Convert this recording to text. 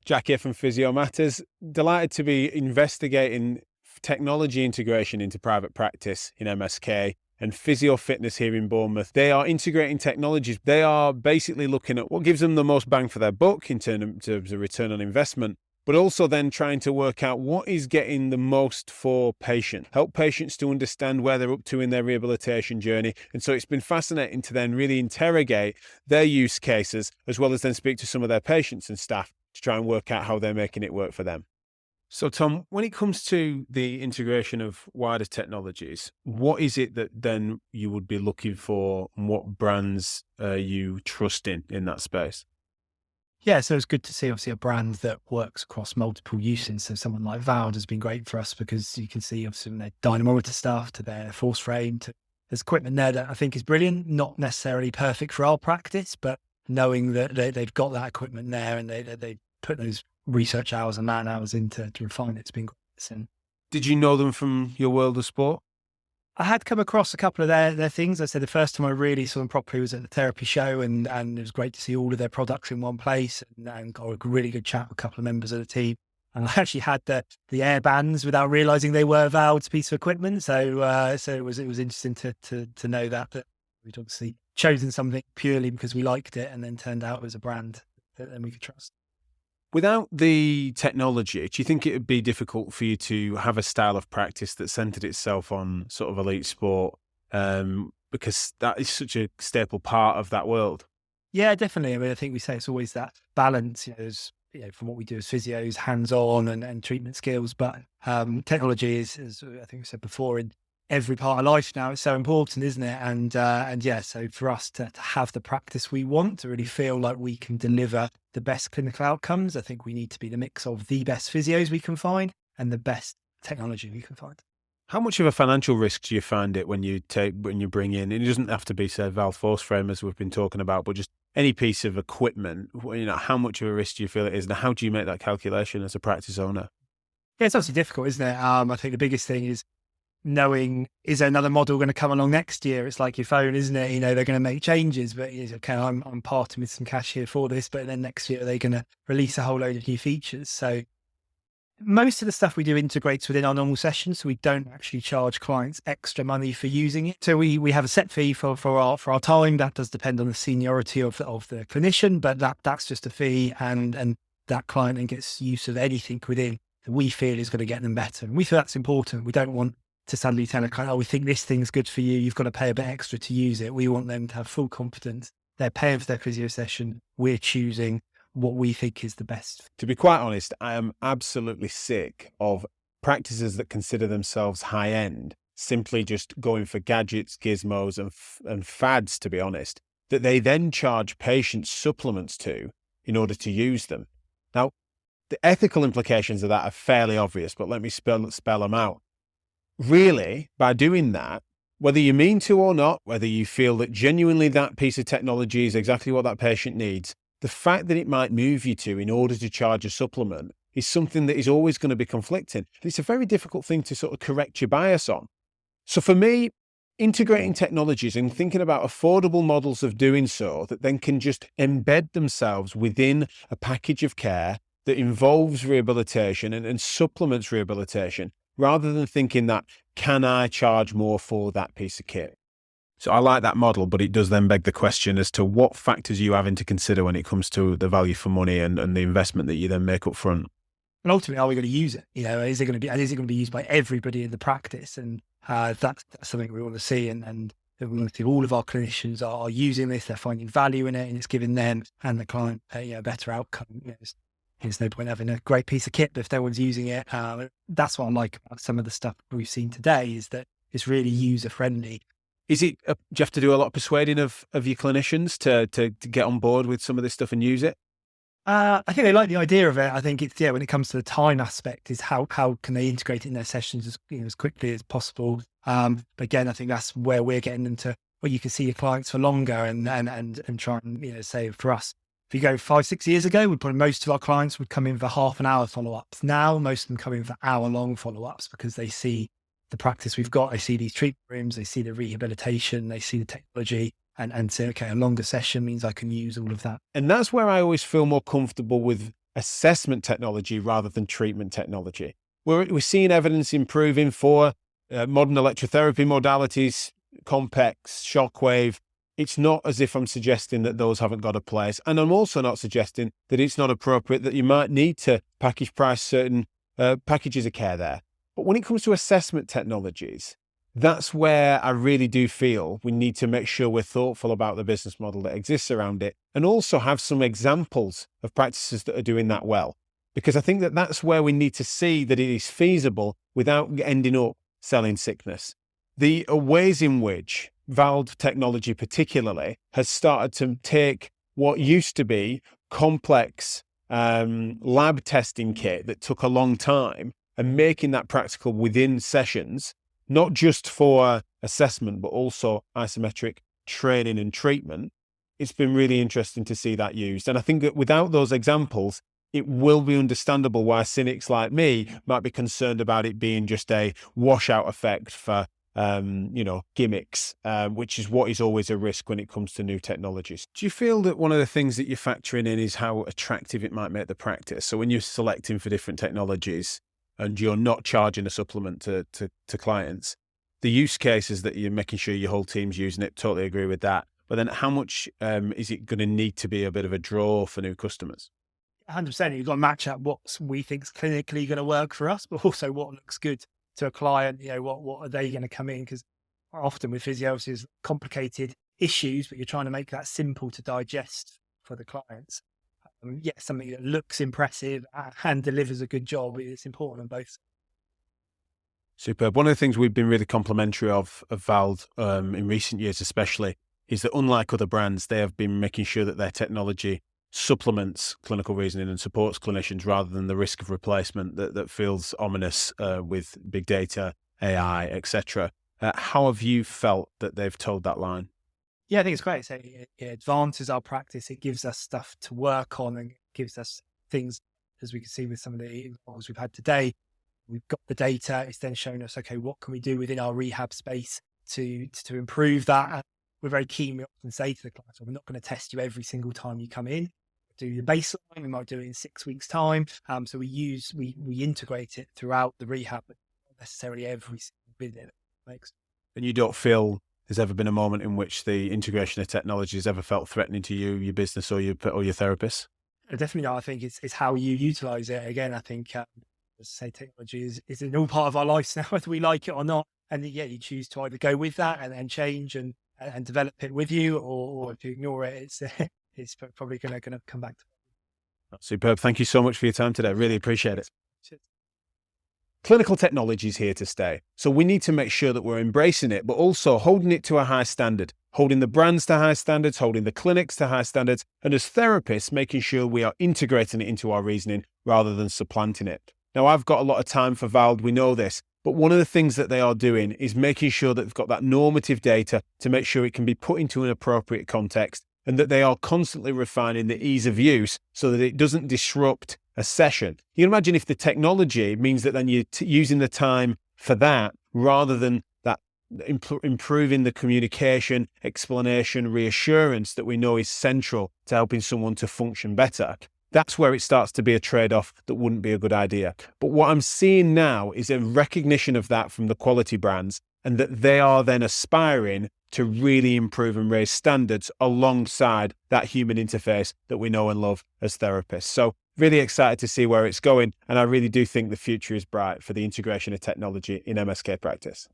Jack here from Physio Matters. Delighted to be investigating technology integration into private practice in MSK and Physio Fitness here in Bournemouth. They are integrating technologies. They are basically looking at what gives them the most bang for their buck in terms of return on investment, but also then trying to work out what is getting the most for patients, help patients to understand where they're up to in their rehabilitation journey. And so it's been fascinating to then really interrogate their use cases, as well as then speak to some of their patients and staff to try and work out how they're making it work for them. So Tom, when it comes to the integration of wider technologies, what is it that then you would be looking for, and what brands are you trusting in that space? Yeah, so it's good to see obviously a brand that works across multiple uses. So someone like Vald has been great for us because you can see obviously from their dynamometer stuff to their force frame to there's equipment there that I think is brilliant, not necessarily perfect for our practice, but knowing that they've got that equipment there and they put those research hours and man hours into to refine it, it's been great. And Did you know them from your world of sport? I had come across a couple of their things. I said the first time I really saw them properly was at the therapy show, and it was great to see all of their products in one place, and got a really good chat with a couple of members of the team. And I actually had the air bands without realizing they were Vald's piece of equipment. So it was interesting to know that we'd obviously chosen something purely because we liked it, and then turned out it was a brand that then we could trust. Without the technology, do you think it would be difficult for you to have a style of practice that centered itself on sort of elite sport? Because that is such a staple part of that world. Yeah, definitely. I mean, I think we say it's always that balance, there's, from what we do as physios, hands-on and treatment skills, but technology is, as I think we said before, in every part of life now. It's so important, isn't it? And yeah, so for us to have the practice we want, to really feel like we can deliver the best clinical outcomes, I think we need to be the mix of the best physios we can find and the best technology we can find. How much of a financial risk do you find it when you bring in, and it doesn't have to be, say, valve force frame as we've been talking about, but just any piece of equipment, how much of a risk do you feel it is, and how do you make that calculation as a practice owner? Yeah, it's obviously difficult, isn't it? I think the biggest thing is knowing, is there another model going to come along next year? It's like your phone, isn't it? They're going to make changes, but okay, I'm parting with some cash here for this, but then next year they're going to release a whole load of new features. So most of the stuff we do integrates within our normal sessions, so we don't actually charge clients extra money for using it. So we have a set fee for our time. That does depend on the seniority of the clinician, but that's just a fee, and that client then gets use of anything within that we feel is going to get them better. And we feel that's important. We don't want to suddenly tell a client, oh, we think this thing's good for you, you've got to pay a bit extra to use it. We want them to have full confidence. They're paying for their physio session. We're choosing what we think is the best. To be quite honest, I am absolutely sick of practices that consider themselves high-end, simply just going for gadgets, gizmos, and fads, to be honest, that they then charge patients supplements to in order to use them. Now, the ethical implications of that are fairly obvious, but let me spell them out. Really, by doing that, whether you mean to or not, whether you feel that genuinely that piece of technology is exactly what that patient needs, the fact that it might move you to in order to charge a supplement is something that is always going to be conflicting. And it's a very difficult thing to sort of correct your bias on. So for me, integrating technologies and thinking about affordable models of doing so that then can just embed themselves within a package of care that involves rehabilitation and supplements rehabilitation, rather than thinking that, can I charge more for that piece of kit? So I like that model, but it does then beg the question as to what factors you having to consider when it comes to the value for money and the investment that you then make up front. And ultimately, are we going to use it? Is it going to be used by everybody in the practice? And that's something we want to see. And we want to see all of our clinicians are using this, they're finding value in it, and it's giving them and the client a better outcome. There's no point having a great piece of kit, but if no one's using it, that's what I like about some of the stuff we've seen today, is that it's really user friendly. Is it, do you have to do a lot of persuading of your clinicians to get on board with some of this stuff and use it? I think they like the idea of it. I think it's, when it comes to the time aspect, is how can they integrate it in their sessions as quickly as possible. But again, I think that's where we're getting them to, well, you can see your clients for longer and try and, say for us, if you go 5-6 years ago, most of our clients would come in for half an hour follow-ups. Now, most of them come in for hour-long follow-ups because they see the practice we've got. They see these treatment rooms, they see the rehabilitation, they see the technology, and say, okay, a longer session means I can use all of that. And that's where I always feel more comfortable with assessment technology rather than treatment technology. We're seeing evidence improving for modern electrotherapy modalities, complex, shockwave. It's not as if I'm suggesting that those haven't got a place. And I'm also not suggesting that it's not appropriate that you might need to package price certain packages of care there. But when it comes to assessment technologies, that's where I really do feel we need to make sure we're thoughtful about the business model that exists around it, and also have some examples of practices that are doing that well. Because I think that that's where we need to see that it is feasible without ending up selling sickness. The ways in which valve technology particularly has started to take what used to be complex lab testing kit that took a long time and making that practical within sessions, not just for assessment, but also isometric training and treatment. It's been really interesting to see that used. And I think that without those examples, it will be understandable why cynics like me might be concerned about it being just a washout effect for, gimmicks, which is what is always a risk when it comes to new technologies. Do you feel that one of the things that you're factoring in is how attractive it might make the practice? So when you're selecting for different technologies and you're not charging a supplement to clients, the use cases that you're making sure your whole team's using it, totally agree with that. But then how much is it going to need to be a bit of a draw for new customers? 100%. You've got to match up what we think is clinically going to work for us, but also what looks good to a client. What are they going to come in? Because often with physios is complicated issues, but you're trying to make that simple to digest for the clients. Something that looks impressive and delivers a good job. It's important on both. Superb. One of the things we've been really complimentary of Valve in recent years especially is that unlike other brands, they have been making sure that their technology supplements clinical reasoning and supports clinicians rather than the risk of replacement that feels ominous with big data, AI, etc. How have you felt that they've told that line? Yeah, I think it's great. So it advances our practice. It gives us stuff to work on and gives us things, as we can see with some of the examples we've had today. We've got the data. It's then shown us, okay, what can we do within our rehab space to improve that? And we're very keen. We often say to the clients, we're not going to test you every single time you come in. Do your baseline. We might do it in 6 weeks' time. So we integrate it throughout the rehab, but not necessarily every single visit. And you don't feel there's ever been a moment in which the integration of technology has ever felt threatening to you, your business, or your therapist? Definitely not. I think it's how you utilize it. Again, I think, as I say, technology is an all part of our lives now, whether we like it or not. And you choose to either go with that and change and develop it with you, or if you ignore it, it's probably going to come back to it. Superb. Thank you so much for your time today. Really appreciate it. Cheers. Clinical technology is here to stay. So we need to make sure that we're embracing it, but also holding it to a high standard, holding the brands to high standards, holding the clinics to high standards, and as therapists, making sure we are integrating it into our reasoning rather than supplanting it. Now, I've got a lot of time for Vald, we know this, but one of the things that they are doing is making sure that they've got that normative data to make sure it can be put into an appropriate context, and that they are constantly refining the ease of use so that it doesn't disrupt a session. You can imagine if the technology means that then you're using the time for that rather than that improving the communication, explanation, reassurance that we know is central to helping someone to function better. That's where it starts to be a trade-off that wouldn't be a good idea. But what I'm seeing now is a recognition of that from the quality brands, and that they are then aspiring to really improve and raise standards alongside that human interface that we know and love as therapists. So really excited to see where it's going. And I really do think the future is bright for the integration of technology in MSK practice.